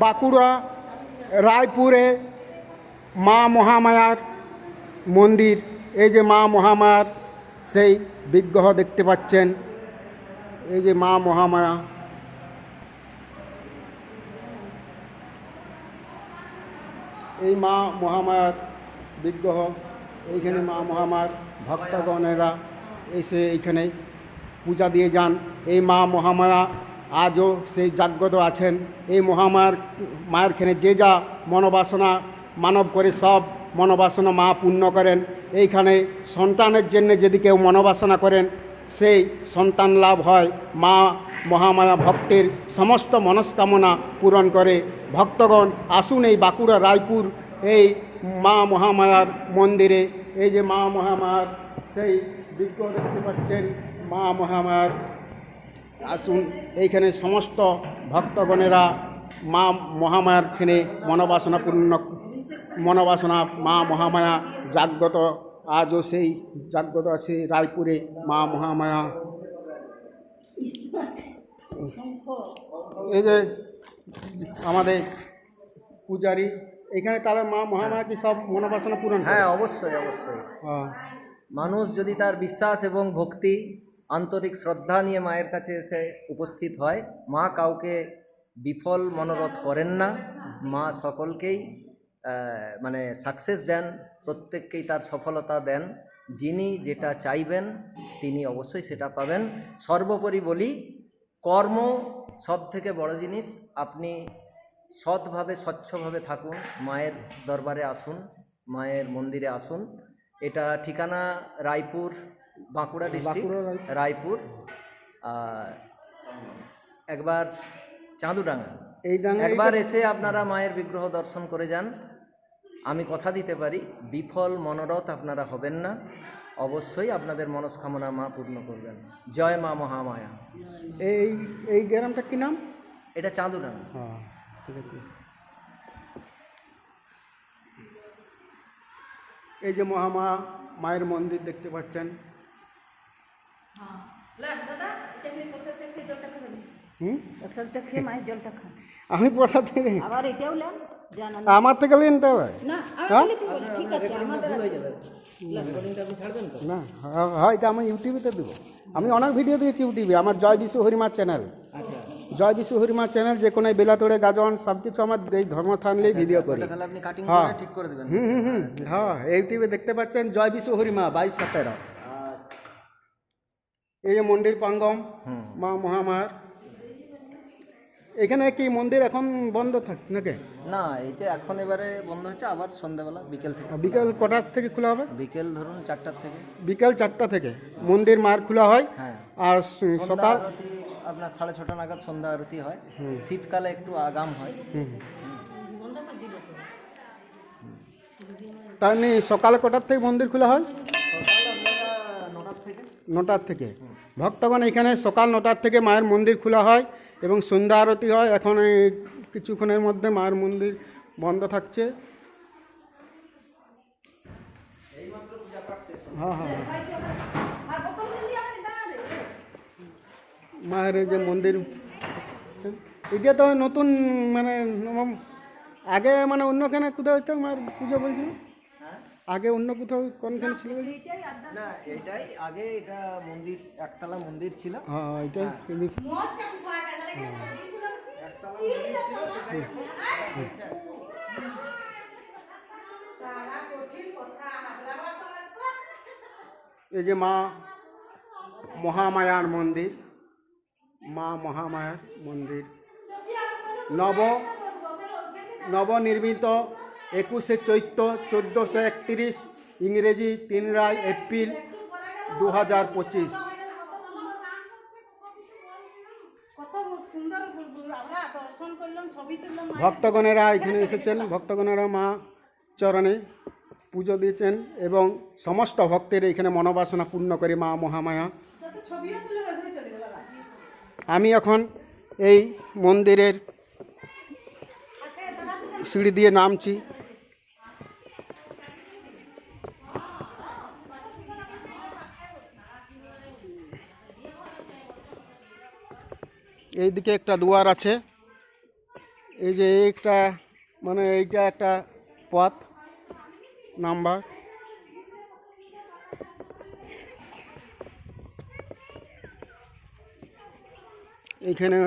বাঁকুড়া রায়পুরে মা মহামায়ার মন্দির। এই যে মা মহামায়ার সেই বিগ্রহ দেখতে পাচ্ছেন, এই যে মা মহামায়া। এই মা মহামায়ার বিগ্রহ, এইখানে মা মহামায়ার ভক্তগণেরা এসে এইখানে পূজা দিয়ে যান। এই মা মহামায়া আজও সেই জাগ্রত আছেন। এই মায়ের খানে যে যা মনোবাসনা মানব করে সব মনোবাসনা মা পূর্ণ করেন। এইখানে সন্তানের জন্য যদি কেউ মনোবাসনা করেন সেই সন্তান লাভ হয়। মা মহামায়া ভক্তের সমস্ত মনস্কামনা পূরণ করে। ভক্তগণ আসুন এই বাঁকুড়া রায়পুর এই মা মহামায়ার মন্দিরে। এই যে মা মহামায়ার সেই বিগ্রহ দেখতে পাচ্ছেন, মা মহামায়ার। আসুন এইখানে সমস্ত ভক্তগণেরা মা মহামায়ার খানে মনোবাসনা মা মহামায়া জাগ্রত, আজও সেই জাগ্রত আছে রায়পুরে মা মহামায়া। এই যে আমাদের পূজারী এখানে, তাহলে মা মহামায়া কি সব মনোবাসনা পূরণ? হ্যাঁ, অবশ্যই অবশ্যই। মানুষ যদি তার বিশ্বাস এবং ভক্তি আন্তরিক শ্রদ্ধা নিয়ে মায়ের কাছে এসে উপস্থিত হয়, মা কাউকে বিফল মনোরথ করেন না। মা সকলকেই মানে সাকসেস দেন, প্রত্যেককেই তার সফলতা দেন। যিনি যেটা চাইবেন তিনি অবশ্যই সেটা পাবেন। সর্বোপরি বলি, কর্ম সব থেকে বড় জিনিস। আপনি সৎভাবে স্বচ্ছভাবে থাকুন, মায়ের দরবারে আসুন, মায়ের মন্দিরে আসুন। এটা ঠিকানা রায়পুর, বাঁকুড়া ডিস্ট্রিক্ট, রায়পুর। একবার চাঁদুডাঙ্গা, একবার এসে আপনারা মায়ের বিগ্রহ দর্শন করে যান। আমি কথা দিতে পারি, বিফল মনোরথ আপনারা হবেন না। অবশ্যই আপনাদের মনস্কামনা মা পূর্ণ করবেন। জয় মা মহামায়া। এই গ্রামটা কি নাম? এটা চাঁদুডাঙ্গা। হ্যাঁ, ঠিক আছে। এই যে মহামায়া মায়ের মন্দির দেখতে পাচ্ছেন। আমি প্রসাদ থেকে, আমার থেকে নেন তো না, হয় এটা আমি ইউটিউবেতে দেবো। আমি অনেক ভিডিও দিয়েছি ইউটিউবে, আমার জয় বিশ্ব হরিমা চ্যানেল। জয় বিশ্ব হরিমা চ্যানেল, যে কোনো বেলাতোড়ে গাজন সব কিছু আমার এই ধর্মস্থান নিয়ে ভিডিও করি। হ্যাঁ, হ্যাঁ, ইউটিউবে দেখতে পাচ্ছেন জয় বিশ্ব হরিমা 22-17। এই যে মন্দির প্রাঙ্গণ মা মহামায়ার। এখানে কি মন্দির এখন বন্ধ থাকে নাকি? না, এইটা এখন এবারে বন্ধ হচ্ছে, আবার সন্ধ্যাবেলা বিকেল থেকে। বিকেল কটার থেকে খোলা হবে? বিকেল ধরুন 4টার থেকে। বিকেল 4টা থেকে মন্দির মায়ের খোলা হয়। হ্যাঁ, আর সকাল আপনার 6:30 নাগাদ সন্ধ্যা আরতি হয়। শীতকালে একটু আগাম হয়। তাই নিয়ে সকালে কটার থেকে মন্দির খোলা হয়? সকাল 9টার থেকে। 9টার থেকে ভক্তগণ এখানে সকাল 9টার থেকে মায়ের মন্দির খোলা হয় এবং সন্ধ্যা আরতি হয়। এখন কিছুক্ষণের মধ্যে মায়ের মন্দির বন্ধ থাকছে। হ্যাঁ হ্যাঁ, মায়ের যে মন্দির এটা তো নতুন, মানে আগে মানে অন্যখানে কোথাও হইতো মায়ের পুজো বলছিল, আগে অন্য কোথাও কোনখানে ছিল না? এটাই আগে, এটা মন্দির, একতলা মন্দির ছিল। হ্যাঁ, এটাই এই যে মা মহামায়ার মন্দির, মা মহামায়ার মন্দির নবনির্মিত 21শে চৈত্র 1431, ইংরেজি 3 এপ্রিল 2025। ভক্তগণেরা এখানে এসেছেন, ভক্তগণেরা মা চরণে পুজো দিয়েছেন এবং সমস্ত ভক্তের এখানে মনোবাসনা পূর্ণ করে মা মহামায়া। আমি এখন এই মন্দিরের সিঁড়ি দিয়ে নামছি। এইদিকে একটা দুয়ার আছে, এই যে একটা মানে এইটা একটা পথ নাম্বার। এখানে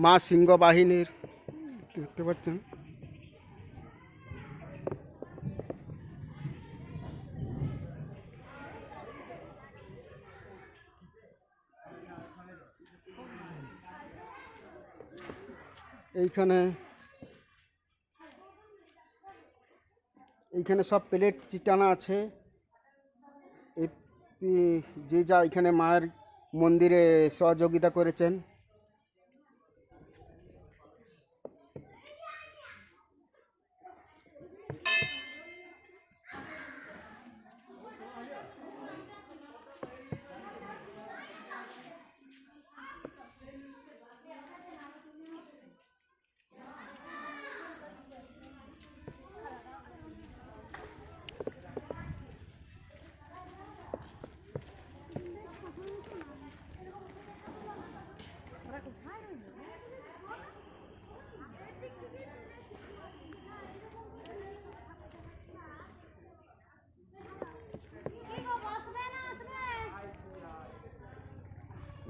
মা সিংহ বাহিনীর দেখতে পাচ্ছেন। এইখানে সব প্লেট চিটানো আছে। যে যা এখানে মায়ের মন্দিরে সহযোগিতা করেছেন।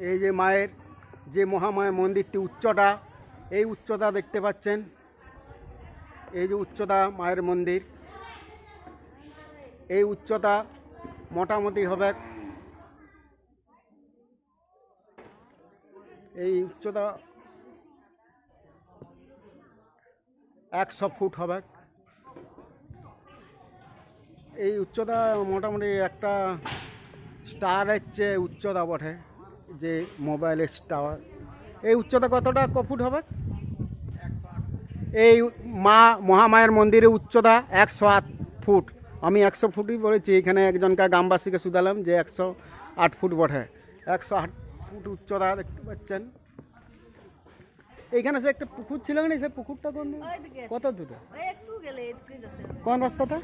এই যে মায়ের যে মহামায়া মন্দিরটি উচ্চতা, এই উচ্চতা দেখতে পাচ্ছেন। এই যে উচ্চতা মায়ের মন্দির, এই উচ্চতা মোটামুটি হবে, এই উচ্চতা 100 ফুট হবে। এই উচ্চতা মোটামুটি একটা স্টারের চেয়ে উচ্চতা বটে, যে মোবাইলের টাওয়ার। এই উচ্চতা কতটা ফুট হবে? এই মা মহামায়ের মন্দিরের উচ্চতা 108 ফুট। আমি 100 ফুটই বলেছি। এখানে একজনকে গ্রামবাসীকে শুধালাম যে 108 ফুট বটে। 108 ফুট উচ্চতা দেখতে পাচ্ছেন। এইখানে সে একটা পুকুর ছিল না, সে পুকুরটা কোন কত দূরে? কোন রাস্তাটা?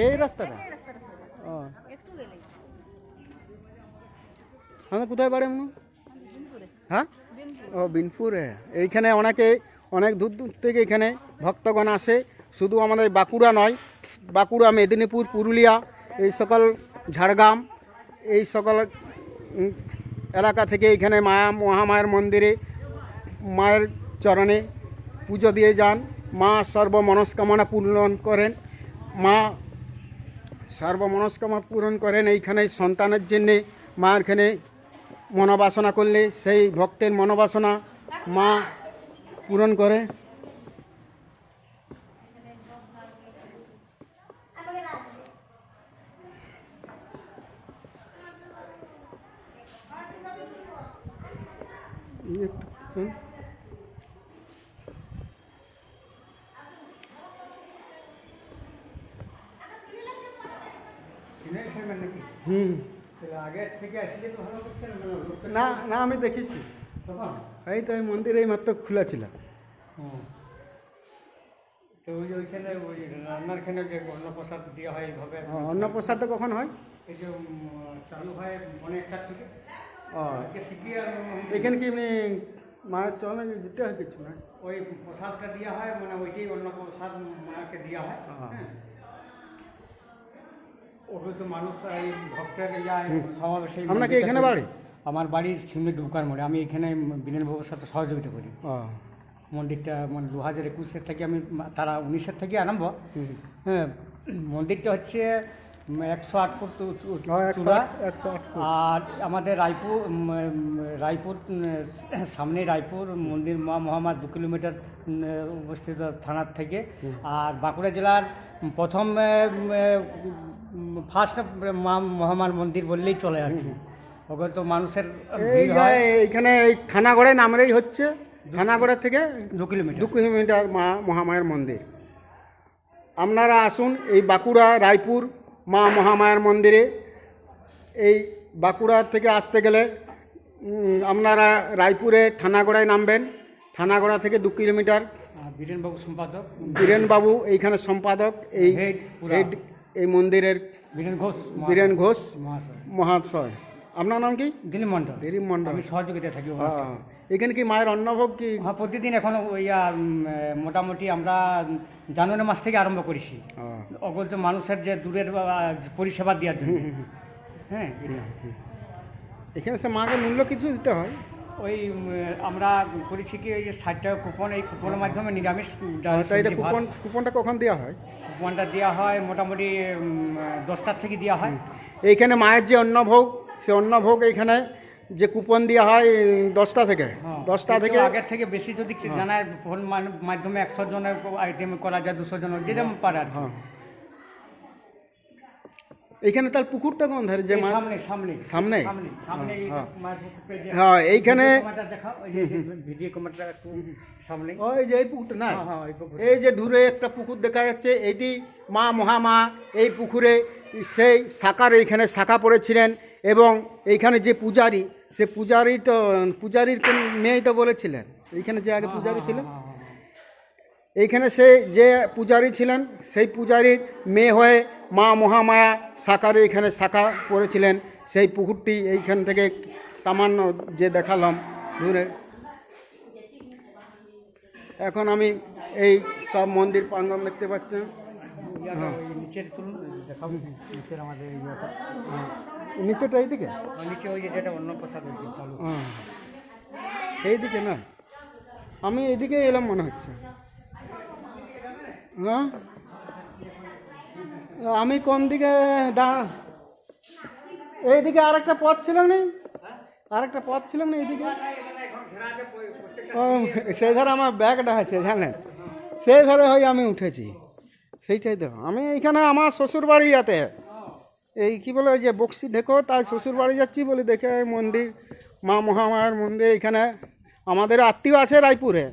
এই রাস্তাটা। ও আমি কোথায় বাড়ি? হ্যাঁ, ও বিনপুরে। এইখানে অনেক দূর দূর থেকে এখানে ভক্তগণ আসে। শুধু আমাদের বাঁকুড়া নয়, বাঁকুড়া, মেদিনীপুর, পুরুলিয়া, এই সকল ঝাড়গ্রাম, এই সকল এলাকা থেকে এখানে মহামায়ের মন্দিরে মায়ের চরণে পুজো দিয়ে যান। মা সর্বমনস্কামনা পূরণ করেন। মা সর্বমনস্কামনা পূরণ করেন। এইখানে সন্তানের জন্যে মা এখানে মনোবাসনা করলে সেই ভক্তের মনোবাসনা মা পূরণ করে। না না, আমি দেখেছি। এই তো এই মন্দির এই মাত্র খোলা ছিল। তো ওইখানে ওই রান্নারখানে যে অন্নপ্রসাদ দেওয়া হয় এইভাবে। অন্নপ্রসাদ তো কখন হয়? এই যে চালু হয় অনেকটার থেকে। ও, শিখিয়ে এখানে কি এমনি মায়ের চরণে দিতে হয় কিছু না? ওই প্রসাদটা দেওয়া হয়, মানে ওইটাই অন্নপ্রসাদ মাকে দেওয়া হয়। হ্যাঁ, ওগুলো তো মানুষ এই ভক্তের সমাবেশে। আপনাকে এখানে বাড়ি? আমার বাড়ির সিমনি ডুবকার মোড়ে। আমি এখানে বিনেনবাবুর সাথে সহযোগিতা করি। মন্দিরটা মানে 2021 থেকে আমি, তারা 19 থেকে আরম্ভ। হ্যাঁ, মন্দিরটা হচ্ছে 108 ফুট চূড়া। আর আমাদের রায়পুর সামনে রায়পুর মন্দির মা মহামার 2 কিলোমিটার অবস্থিত থানার থেকে। আর বাঁকুড়া জেলার প্রথম ফার্স্ট মা মহামার মন্দির বললেই চলে আর কি। ওখানে তো মানুষের এইখানে এই থানাগড়ায় নামলেই হচ্ছে। থানাগড়া থেকে 2 কিলোমিটার 2 কিলোমিটার মা মহামায়ের মন্দির। আপনারা আসুন এই বাঁকুড়া রায়পুর মা মহামায়ার মন্দিরে। এই বাঁকুড়া থেকে আসতে গেলে আপনারা রায়পুরে থানাগড়ায় নামবেন। থানাগড়া থেকে 2 কিলোমিটার। বীরেনবাবু সম্পাদক, বীরেনবাবু এইখানে সম্পাদক, এই হেড এই মন্দিরের বীরেন ঘোষ মহাশয়। আপনার নাম কি? দিলীপ মণ্ডল। দিলীপ মণ্ডল। আমি সহযোগিতা থাকি। এখানে কি মায়ের অন্নভোগ কি? হ্যাঁ, প্রতিদিন এখন ওই মোটামুটি আমরা জানুয়ারি মাস থেকে আরম্ভ করেছি অগল তো মানুষের যে দূরের পরিষেবা দেওয়ার জন্য। হ্যাঁ, এটা। এখানে সে মাকে মূল্য কিছু দিতে হয়? ওই আমরা করেছি কি ওই যে 60 টাকা কুপন, এই কুপনের মাধ্যমে নিরামিষ তাই এটা কুপনটা কখন দেওয়া হয়? কুপনটা দেওয়া হয় মোটামুটি 10টার থেকে দেওয়া হয়। এইখানে মায়ের যে অন্নভোগ, সে অন্নভোগ এইখানে যে কুপন দেওয়া হয় 10টা থেকে, 10টা থেকে আগের থেকে বেশি যদি জানায় ফোন মাধ্যমে 100 জনের আইটেম করা যায়, 200 জনের যে যেমন পারে আর কি। এইখানে তার পুকুরটা কোন ধারে? যে সামনে সামনে সামনে সামনে এই মায়ের পুকুরে যে হ্যাঁ, এইখানে দেখাও, ওই যে ভিডিও ক্যামেরাটা একটু সামনে, ওই যে এই পুকুরটা না, হ্যাঁ ওই পুকুর। এই যে দূরে একটা পুকুর দেখা যাচ্ছে, এইটি মা মহামা এই পুকুরে সেই শাখার এইখানে শাখা পড়েছিলেন। এবং এইখানে যে পূজারী, সে পূজারীর কোন মেয়েই তো বলেছিলেন, এইখানে যে আগে পূজারী ছিলেন, এইখানে সে যে পূজারী ছিলেন সেই পূজারীর মেয়ে হয়ে মা মহামায়া শাখারে এইখানে শাখা পড়েছিলেন। সেই পুকুরটি এইখান থেকে সামান্য যে দেখালাম দূরে। এখন আমি এই সব মন্দির প্রাঙ্গণ দেখতে পাচ্ছি। নিচের তুলুন, দেখাবো নিচের আমাদের ইয়েটা। নিচেটা এইদিকে, নিচে ওই যে যেটা অন্য প্রসাদ চালু। এইদিকে না, আমি এইদিকে এলাম মনে হচ্ছে। হ্যাঁ, আমি কোন দিকে এইদিকে আরেকটা পথ ছিল না, আরেকটা পথ ছিল না এইদিকে। ও সেই ধারে আমার ব্যাগটা আছে জানেন, সেই ধারে হয়ে আমি উঠেছি, সেইটাই তো। আমি এইখানে আমার শ্বশুর বাড়ি যাতে এই কি বলে ওই যে বক্সি ঢেকো, তাই শ্বশুর বাড়ি যাচ্ছি বলে দেখে মন্দির, মা মহামায়ার মন্দির। এখানে আমাদের আত্মীয় আছে রায়পুরে,